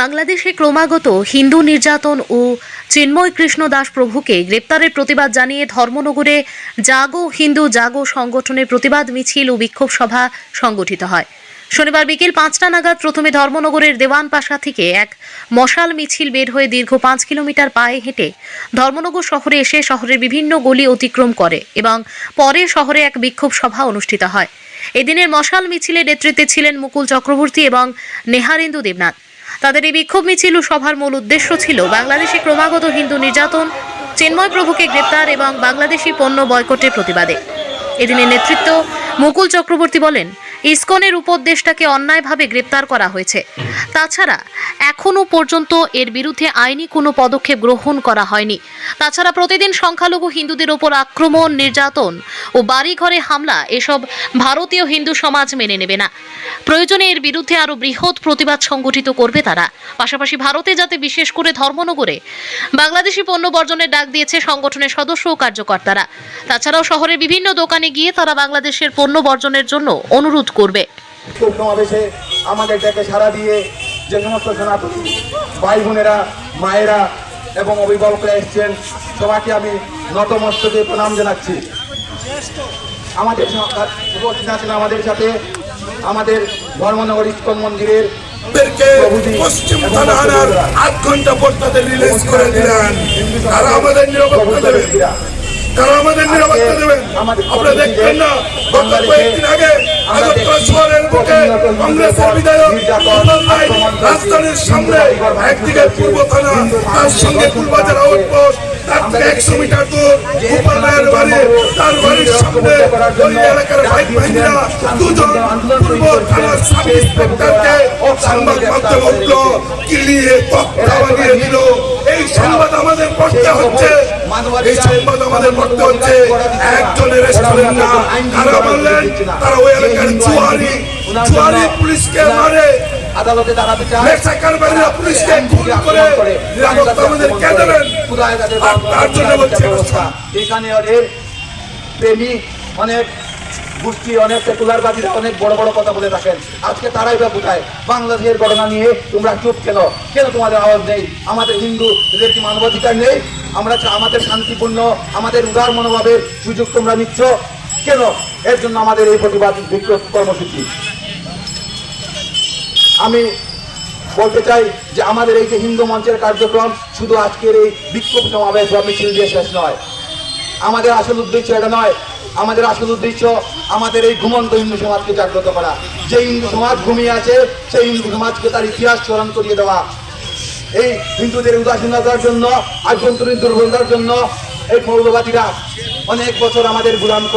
বাংলাদেশে ক্রমাগত হিন্দু নির্যাতন ও চিন্ময় কৃষ্ণ দাস প্রভুকে গ্রেপ্তারের প্রতিবাদ জানিয়ে ধর্মনগরে জাগো হিন্দু জাগো সংগঠনের প্রতিবাদ মিছিল ও বিক্ষোভ সভা সংগঠিত হয়। শনিবার বিকেল ৫টা নাগাদ প্রথমে ধর্মনগরের দেওয়ানপাশা থেকে এক মশাল মিছিল বের হয়ে দীর্ঘ ৫ কিলোমিটার পায়ে হেঁটে ধর্মনগর শহরে এসে শহরের বিভিন্ন গলি অতিক্রম করে এবং পরে শহরে এক বিক্ষোভ সভা অনুষ্ঠিত হয়। এদিনের মশাল মিছিলের নেতৃত্বে ছিলেন মুকুল চক্রবর্তী এবং নেহারেন্দু দেবনাথ। তাদের এই বিক্ষোভ মিছিল ও সভার মূল উদ্দেশ্য ছিল বাংলাদেশে ক্রমাগত হিন্দু নির্যাতন, চিন্ময় প্রভুকে গ্রেপ্তার এবং বাংলাদেশি পণ্য বয়কটের প্রতিবাদে। এদিনের নেতৃত্ব মুকুল চক্রবর্তী বলেন, ইসকনের উপদেষ্টাকে অন্যায়ভাবে গ্রেপ্তার করা হয়েছে। তাছাড়া এখনও পর্যন্ত এর বিরুদ্ধে আইনি কোনো পদক্ষেপ গ্রহণ করা হয়নি। তাছাড়া প্রতিদিন সংখ্যালঘু হিন্দুদের ওপর আক্রমণ, নির্যাতন ও বাড়িঘরে হামলা এসব ভারতীয় হিন্দু সমাজ মেনে নেবে না। প্রয়োজনে এর বিরুদ্ধে আরও বৃহৎ প্রতিবাদ সংগঠিত করবে তারা। পাশাপাশি ভারতে যাতে বিশেষ করে ধর্মনগরে বাংলাদেশি পণ্য বর্জনের ডাক দিয়েছে সংগঠনের সদস্য ও কার্যকর্তারা। তাছাড়াও শহরের বিভিন্ন দোকানে গিয়ে তারা বাংলাদেশের পণ্য বর্জনের জন্য অনুরোধ করবে। সমাবেশে আমাদের ডাকে সাড়া দিয়ে যে সমস্ত সনাতনী ভাই বোনেরা, মায়েরা এবং অভিভাবকরা এসছেন, সবাইকে আমি নতমস্তকে প্রণাম জানাচ্ছি। আমাদের উপস্থিত আছেন আমাদের সাথে আমাদের ধর্মনগর ইস্কন মন্দিরের পশ্চিম থানার ৮ ঘন্টা পর তাদের রিলিজ করে দিলেন। তারা আমাদের নিরাপত্তা দেবেন, তারা আমাদের নিরাপত্তা দেবেন। আপনারা দেখবেন না, গত কয়েকদিন আগে আগরতলা শহরের বুকে কংগ্রেসের বিধায়ক রাজধানীর সামনে একদিকে পূর্ব থানা, তার সঙ্গে ফুলবাজার আউটপোস্ট, তার থেকে ১০০ মিটার দূর গোপাল রায়ের বাড়ি, তার বাড়ির সামনে ওই এলাকার বাইক বাহিনীরা দুজন পূর্ব থানার সাব ইন্সপেক্টরকে সংবাদ মাধ্যম উঠলো কিলিয়ে তক্তা বানিয়ে দিল। এই সংবাদ আমাদের পড়তে হচ্ছে, এই সংবাদ আমাদের পড়তে হচ্ছে। একজনের রেস্ট করেন না, তারা বললেন তারা ওই এলাকার জুয়ারি পুলিশকে মারে, আদালতে তারা বিচার পুলিশকে খুন করে নিরাপত্তা আমাদের কে দেবেন? তার জন্য বলছে এখানে অনেক প্রেমিক, অনেক গোষ্ঠী, অনেক সেকুলারবাদীরা অনেক বড় বড় কথা বলে থাকেন। আজকে তারাই বা কোথায়? বাংলাদেশের ঘটনা নিয়ে তোমরা চুপ কেন? কেন তোমাদের আওয়াজ নেই? আমাদের হিন্দুদের কি মানবাধিকার নেই? আমরা আমাদের শান্তিপূর্ণ, আমাদের উদার মনোভাবের সুযোগ তোমরা নিচ্ছ কেন? এর জন্য আমাদের এই প্রতিবাদ বিক্ষোভ কর্মসূচি। আমি বলতে চাই যে আমাদের এই যে হিন্দু মঞ্চের কার্যক্রম শুধু আজকের এই বিক্ষোভ সমাবেশ বা মিছিল দিয়ে শেষ নয়। আমাদের আসল উদ্দেশ্য এটা নয়। আমাদের আসল উদ্দেশ্য আমাদের এই ঘুমন্ত হিন্দু সমাজকে জাগ্রত করা। যে হিন্দু সমাজ ঘুমিয়ে আছে সেই হিন্দু সমাজকে তার ইতিহাস স্মরণ করিয়ে দেওয়া। এই হিন্দুদের উদাসীনতার জন্য, আভ্যন্তরীণ দুর্বলতার জন্য এই মৌলবাদীরা অনেক বছর আমাদের গোলাম করে